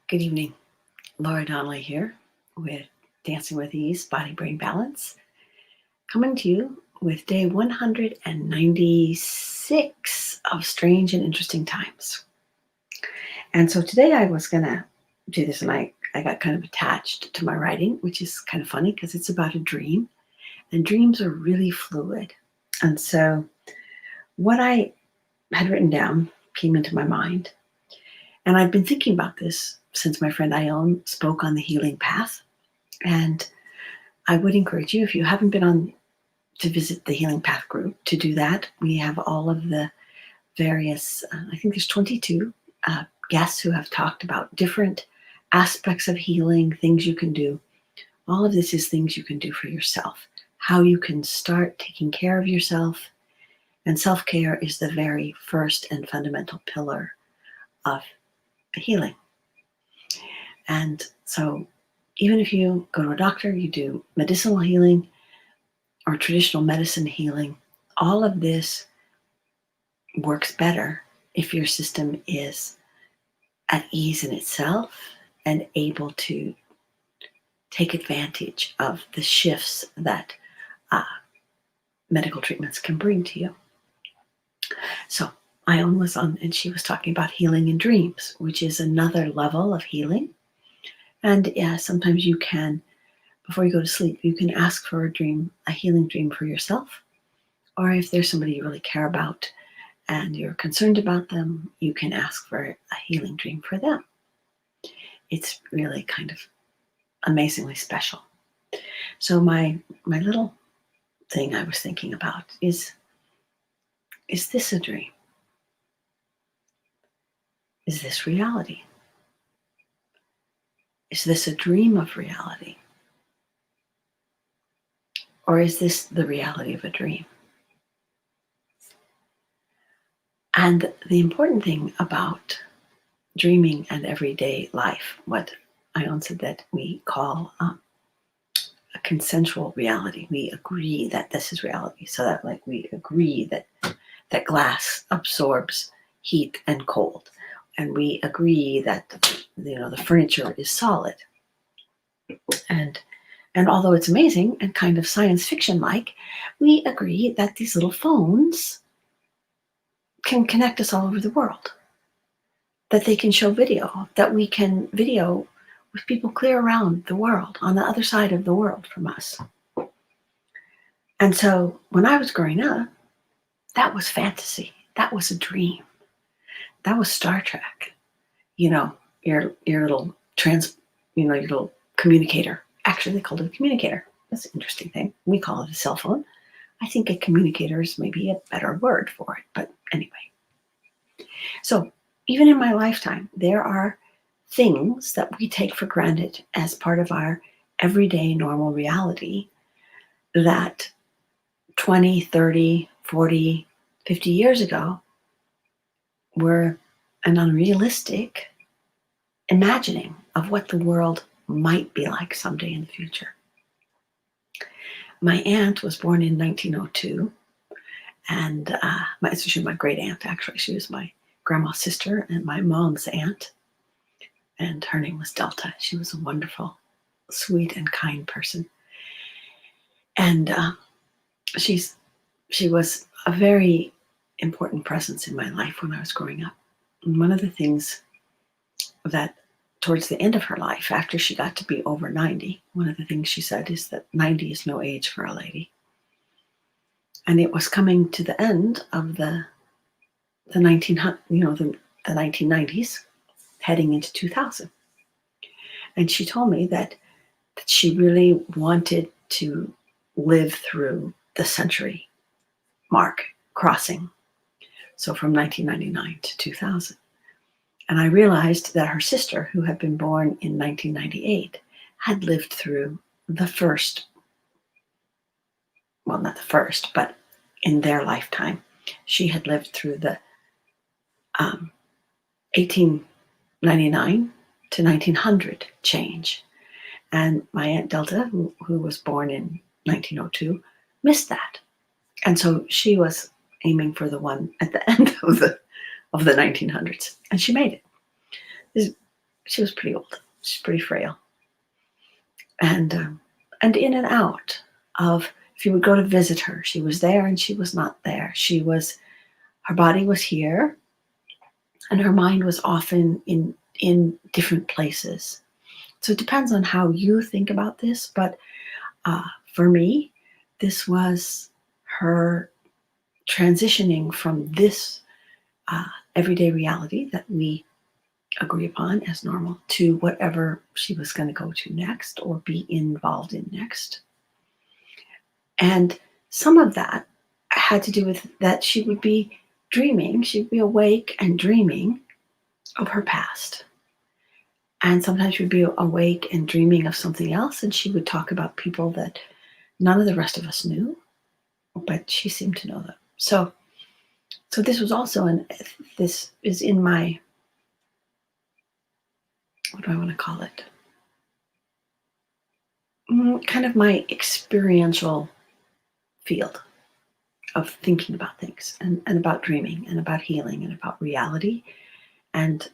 Good evening. Laura Donnelly here with Dancing with Ease Body Brain Balance, coming to you with day 196 of Strange and Interesting Times. And so today I was going to do this, and I got kind of attached to my writing, which is kind of funny because it's about a dream, and dreams are really fluid. And so what I had written down came into my mind, and I've been thinking about this since my friend Ione spoke on the healing path. And I would encourage you, if you haven't been on to visit the Healing Path group, to do that. We have all of the various, I think there's 22 guests who have talked about different aspects of healing, things you can do. All of this is things you can do for yourself, how you can start taking care of yourself. And self-care is the very first and fundamental pillar of healing. And so even if you go to a doctor, you do medicinal healing or traditional medicine healing, all of this works better if your system is at ease in itself and able to take advantage of the shifts that medical treatments can bring to you. So Ione was on, and she was talking about healing in dreams, which is another level of healing. And sometimes you can, before you go to sleep, you can ask for a healing dream for yourself. Or if there's somebody you really care about and you're concerned about them, you can ask for a healing dream for them. It's really kind of amazingly special. So my little thing I was thinking about is this a dream? Is this reality? Is this a dream of reality? Or is this the reality of a dream? And the important thing about dreaming and everyday life, what Ione said that we call a consensual reality. We agree that this is reality. So that we agree that glass absorbs heat and cold. And we agree that the furniture is solid. And although it's amazing and kind of science fiction-like, we agree that these little phones can connect us all over the world, that they can show video, that we can video with people clear around the world, on the other side of the world from us. And so when I was growing up, that was fantasy. That was a dream. That was Star Trek. Your little your little communicator. Actually, they called it a communicator. That's an interesting thing. We call it a cell phone. I think a communicator is maybe a better word for it, but anyway. So even in my lifetime, there are things that we take for granted as part of our everyday normal reality that 20, 30, 40, 50 years ago were an unrealistic imagining of what the world might be like someday in the future. My aunt was born in 1902, and she was my great aunt, actually. She was my grandma's sister and my mom's aunt, and her name was Delta. She was a wonderful, sweet, and kind person. And she was a very important presence in my life when I was growing up. And one of the things that towards the end of her life, after she got to be over 90, one of the things she said is that 90 is no age for a lady. And it was coming to the end of the 1990s, heading into 2000. And she told me that she really wanted to live through the century mark crossing. So from 1999 to 2000. And I realized that her sister, who had been born in 1998, had lived through the first, well, not the first, but in their lifetime, she had lived through the 1899 to 1900 change. And my Aunt Delta, who was born in 1902, missed that. And so she was aiming for the one at the end of the 1900s, and she made it. she was pretty old. She's pretty frail. And in and out of, if you would go to visit her, she was there and she was not there. Her body was here and her mind was often in different places. So it depends on how you think about this, but for me, this was her transitioning from this everyday reality that we agree upon as normal to whatever she was going to go to next or be involved in next. And some of that had to do with that she would be dreaming, she'd be awake and dreaming of her past. And sometimes she'd be awake and dreaming of something else, and she would talk about people that none of the rest of us knew, but she seemed to know them. So this was also this is in my, what do I want to call it? Kind of my experiential field of thinking about things and about dreaming and about healing and about reality and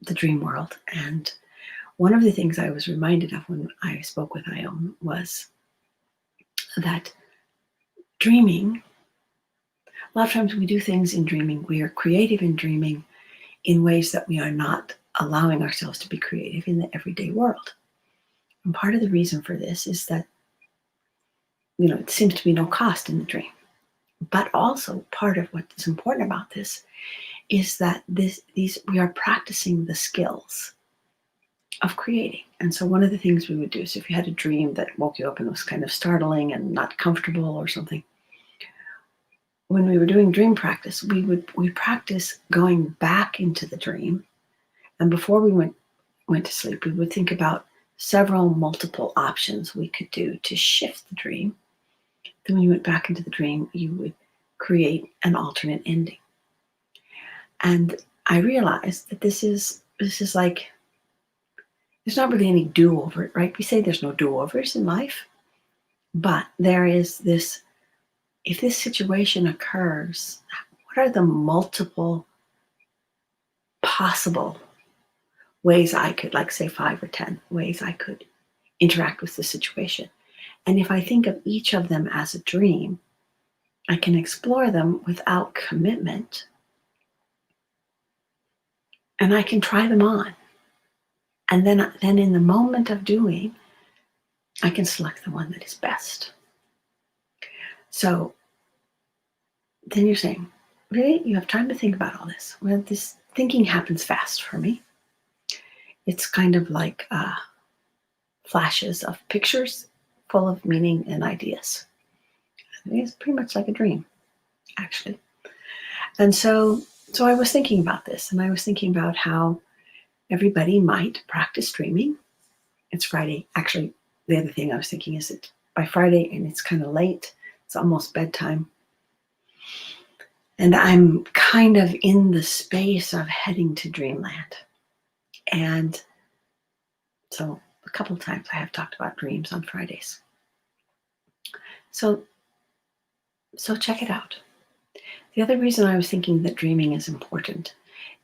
the dream world. And one of the things I was reminded of when I spoke with Ione was that dreaming, a lot of times we do things in dreaming, we are creative in dreaming in ways that we are not allowing ourselves to be creative in the everyday world. And part of the reason for this is that, it seems to be no cost in the dream. But also part of what is important about this is that we are practicing the skills of creating. And so one of the things we would do is if you had a dream that woke you up and was kind of startling and not comfortable or something, when we were doing dream practice, we practice going back into the dream. And before we went to sleep, we would think about several multiple options we could do to shift the dream. Then when you went back into the dream, you would create an alternate ending. And I realized that this is like, there's not really any do-over, right? We say there's no do-overs in life, but there is this, if this situation occurs, what are the multiple possible ways I could, like say 5 or 10 ways I could interact with the situation? And if I think of each of them as a dream, I can explore them without commitment. And I can try them on. And then in the moment of doing, I can select the one that is best. So then you're saying, really? You have time to think about all this? Well, this thinking happens fast for me. It's kind of like flashes of pictures full of meaning and ideas. It's pretty much like a dream, actually. And so I was thinking about this, and I was thinking about how everybody might practice dreaming. It's Friday. Actually, the other thing I was thinking is that by Friday, and it's kind of late, it's almost bedtime. And I'm kind of in the space of heading to dreamland. And so a couple of times I have talked about dreams on Fridays. So check it out. The other reason I was thinking that dreaming is important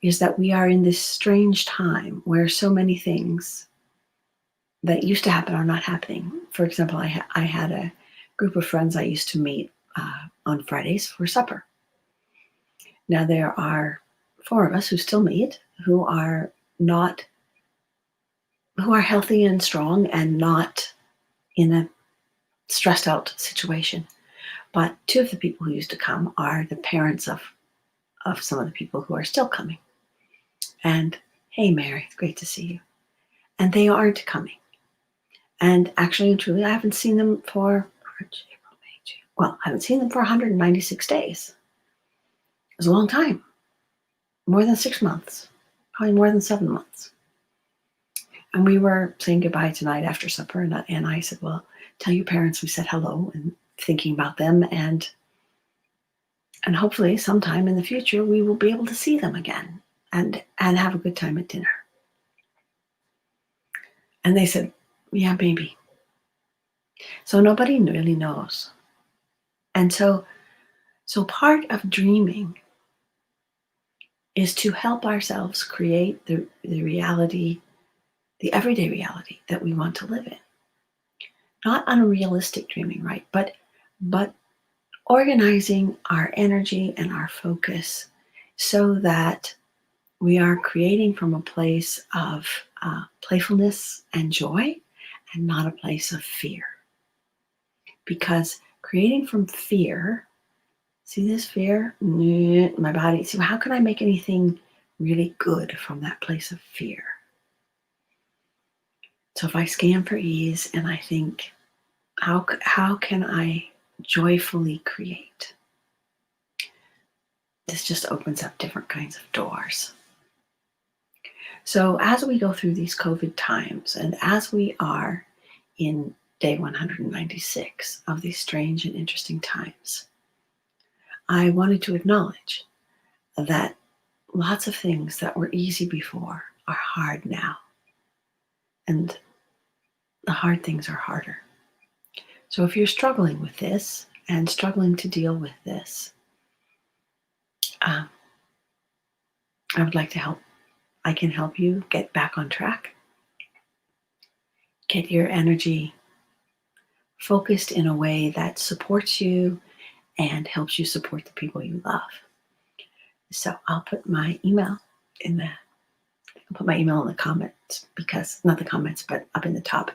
is that we are in this strange time where so many things that used to happen are not happening. For example, I had a group of friends I used to meet on Fridays for supper. Now there are 4 of us who still meet who are healthy and strong and not in a stressed out situation. But 2 of the people who used to come are the parents of some of the people who are still coming. And hey, Mary, it's great to see you. And they aren't coming. And actually and truly, I haven't seen them for, I haven't seen them for 196 days. It was a long time. More than 6 months. Probably more than 7 months. And we were saying goodbye tonight after supper. And I said, well, tell your parents we said hello and thinking about them. And hopefully sometime in the future, we will be able to see them again and have a good time at dinner. And they said, yeah, maybe. So nobody really knows. And so part of dreaming is to help ourselves create the reality the everyday reality that we want to live in. Not unrealistic dreaming, right? But organizing our energy and our focus so that we are creating from a place of playfulness and joy and not a place of fear. Because creating from fear, see this fear? My body. See, how can I make anything really good from that place of fear? So if I scan for ease and I think, how can I joyfully create? This just opens up different kinds of doors. So as we go through these COVID times, and as we are in day 196 of these strange and interesting times, I wanted to acknowledge that lots of things that were easy before are hard now. And the hard things are harder. So if you're struggling with this and struggling to deal with this, I would like to help. I can help you get back on track, get your energy focused in a way that supports you and helps you support the people you love. So I'll put my email in the comments, because not the comments, but up in the top,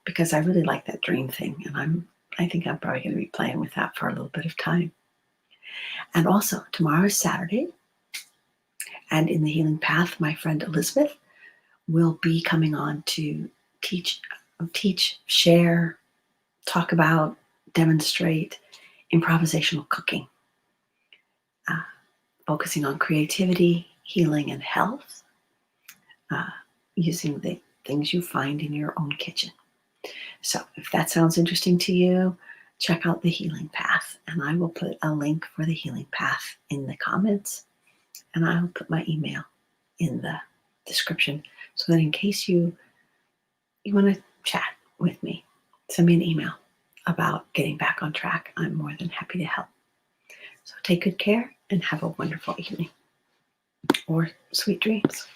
because I really like that dream thing, and I think I'm probably going to be playing with that for a little bit of time. And also, tomorrow is Saturday, and in the Healing Path, my friend Elizabeth will be coming on to teach, share, talk about, demonstrate improvisational cooking, focusing on creativity, healing, and health, using the things you find in your own kitchen. So if that sounds interesting to you, check out the Healing Path, and I will put a link for the Healing Path in the comments, and I will put my email in the description, so that in case you want to chat with me, send me an email about getting back on track. I'm more than happy to help. So take good care and have a wonderful evening or sweet dreams.